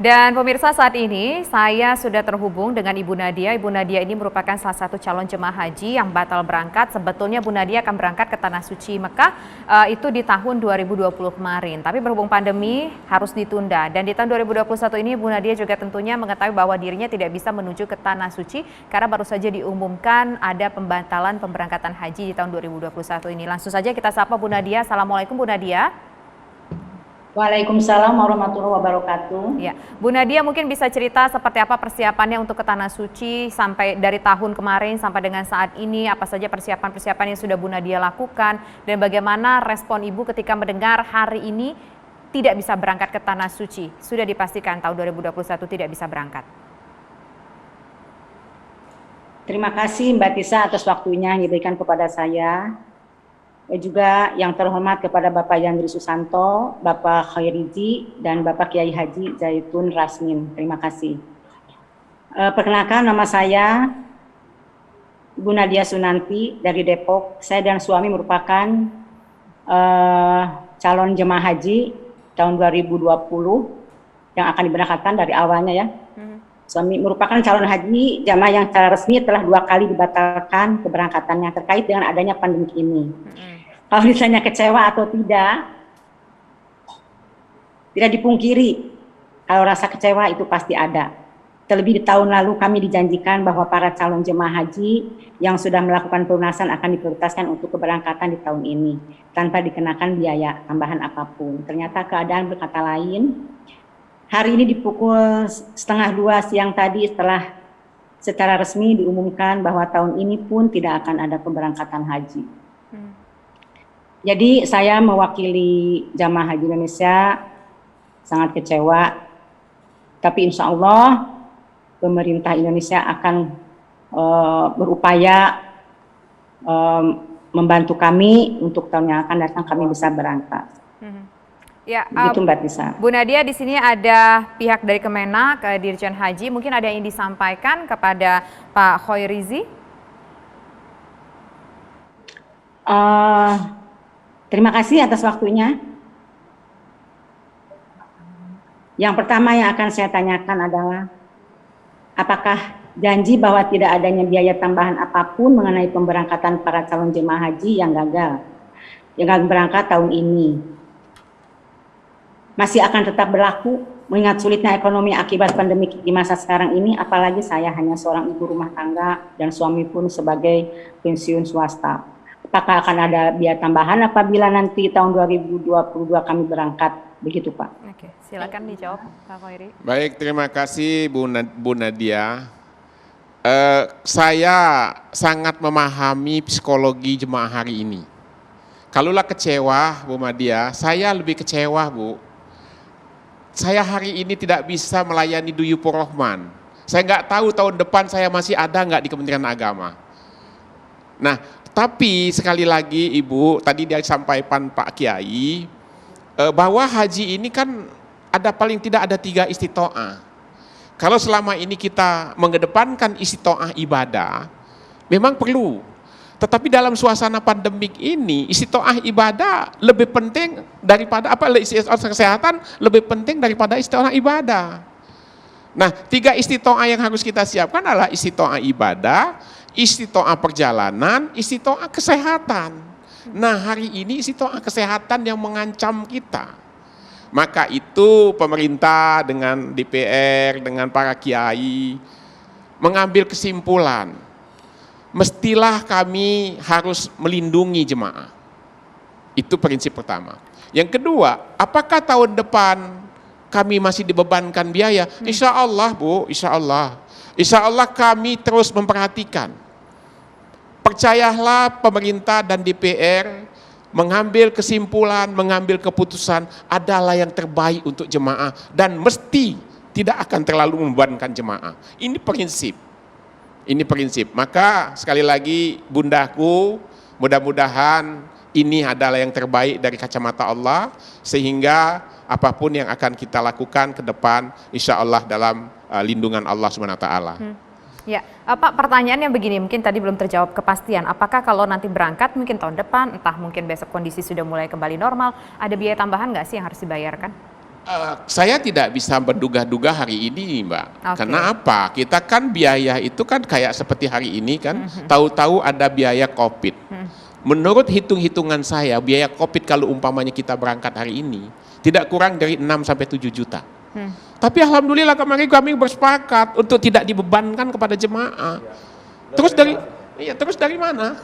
Dan pemirsa, saat ini saya sudah terhubung dengan Ibu Nadia. Ibu Nadia ini merupakan salah satu calon jemaah haji yang batal berangkat. Sebetulnya Bu Nadia akan berangkat ke Tanah Suci Mekah itu di tahun 2020 kemarin. Tapi berhubung pandemi harus ditunda. Dan di tahun 2021 ini Bu Nadia juga tentunya mengetahui bahwa dirinya tidak bisa menuju ke Tanah Suci karena baru saja diumumkan ada pembatalan pemberangkatan haji di tahun 2021 ini. Langsung saja kita sapa Bu Nadia. Assalamualaikum Bu Nadia. Waalaikumsalam warahmatullahi wabarakatuh. Ya, Bu Nadia mungkin bisa cerita seperti apa persiapannya untuk ke Tanah Suci sampai dari tahun kemarin sampai dengan saat ini, apa saja persiapan-persiapan yang sudah Bu Nadia lakukan dan bagaimana respon Ibu ketika mendengar hari ini tidak bisa berangkat ke Tanah Suci. Sudah dipastikan tahun 2021 tidak bisa berangkat. Terima kasih Mbak Tisa atas waktunya yang diberikan kepada saya. Juga yang terhormat kepada Bapak Yandri Susanto, Bapak Khairizi, dan Bapak Kiai Haji Zaitun Rasmin. Terima kasih. Perkenalkan, nama saya Ibu Nadia Sunanti dari Depok. Saya dan suami merupakan calon jemaah haji tahun 2020 yang akan diberangkatkan dari awalnya ya. Suami merupakan calon haji jamaah yang secara resmi telah 2 kali dibatalkan keberangkatannya terkait dengan adanya pandemi ini. Kalau misalnya kecewa atau tidak dipungkiri kalau rasa kecewa itu pasti ada. Terlebih di tahun lalu kami dijanjikan bahwa para calon jemaah haji yang sudah melakukan pelunasan akan diprioritaskan untuk keberangkatan di tahun ini tanpa dikenakan biaya tambahan apapun. Ternyata keadaan berkata lain. Hari ini di pukul 1:30 siang tadi secara resmi diumumkan bahwa tahun ini pun tidak akan ada pemberangkatan haji. Jadi saya mewakili jamaah haji Indonesia sangat kecewa, tapi insya Allah pemerintah Indonesia akan berupaya membantu kami untuk tahun yang akan datang kami bisa berangkat. Ya, begitu Mbak Tisa. Bu Nadia, di sini ada pihak dari Kemenak, Dirjen Haji, mungkin ada yang disampaikan kepada Pak Khairizi? Terima kasih atas waktunya. Yang pertama yang akan saya tanyakan adalah, apakah janji bahwa tidak adanya biaya tambahan apapun mengenai pemberangkatan para calon jemaah haji yang gagal berangkat tahun ini masih akan tetap berlaku mengingat sulitnya ekonomi akibat pandemi di masa sekarang ini, apalagi saya hanya seorang ibu rumah tangga dan suami pun sebagai pensiun swasta. Apakah akan ada biaya tambahan apabila nanti tahun 2022 kami berangkat? Begitu Pak. Oke, silakan dijawab Pak Khairi. Baik, terima kasih Bu Nadia. Saya sangat memahami psikologi jemaah hari ini. Kalaulah kecewa Bu Nadia, saya lebih kecewa Bu. Saya hari ini tidak bisa melayani Duyufur Rahman. Saya nggak tahu tahun depan saya masih ada nggak di Kementerian Agama. Nah, tapi sekali lagi Ibu, tadi dia sampaikan Pak Kiai, bahwa haji ini kan paling tidak ada 3 istitoah. Kalau selama ini kita mengedepankan istitoah ibadah, memang perlu. Tetapi dalam suasana pandemik ini, istitoah ibadah lebih penting daripada istitoah kesehatan lebih penting daripada istitoah ibadah. Nah, 3 istitoah yang harus kita siapkan adalah istitoah ibadah, istitoah perjalanan, istitoah kesehatan. Nah, hari ini istitoah kesehatan yang mengancam kita. Maka itu pemerintah dengan DPR, dengan para kiai mengambil kesimpulan. Mestilah kami harus melindungi jemaah. Itu prinsip pertama. Yang kedua, apakah tahun depan kami masih dibebankan biaya? Insya Allah Bu, insya Allah. Insya Allah kami terus memperhatikan. Percayalah pemerintah dan DPR mengambil kesimpulan, mengambil keputusan adalah yang terbaik untuk jemaah dan mesti tidak akan terlalu membebankan jemaah. Ini prinsip. Ini prinsip. Maka sekali lagi bundaku, mudah-mudahan ini adalah yang terbaik dari kacamata Allah sehingga apapun yang akan kita lakukan ke depan insya Allah dalam lindungan Allah SWT. Ya, Pak, pertanyaannya begini, mungkin tadi belum terjawab kepastian. Apakah kalau nanti berangkat mungkin tahun depan, entah mungkin besok kondisi sudah mulai kembali normal, ada biaya tambahan nggak sih yang harus dibayarkan? Saya tidak bisa menduga-duga hari ini, Mbak. Oke. Karena apa? Kita kan biaya itu kan kayak seperti hari ini kan, tahu-tahu ada biaya COVID. Menurut hitung-hitungan saya, biaya COVID kalau umpamanya kita berangkat hari ini, tidak kurang dari 6 sampai 7 juta. Tapi alhamdulillah kemarin kami bersepakat untuk tidak dibebankan kepada jemaah. Terus dari mana?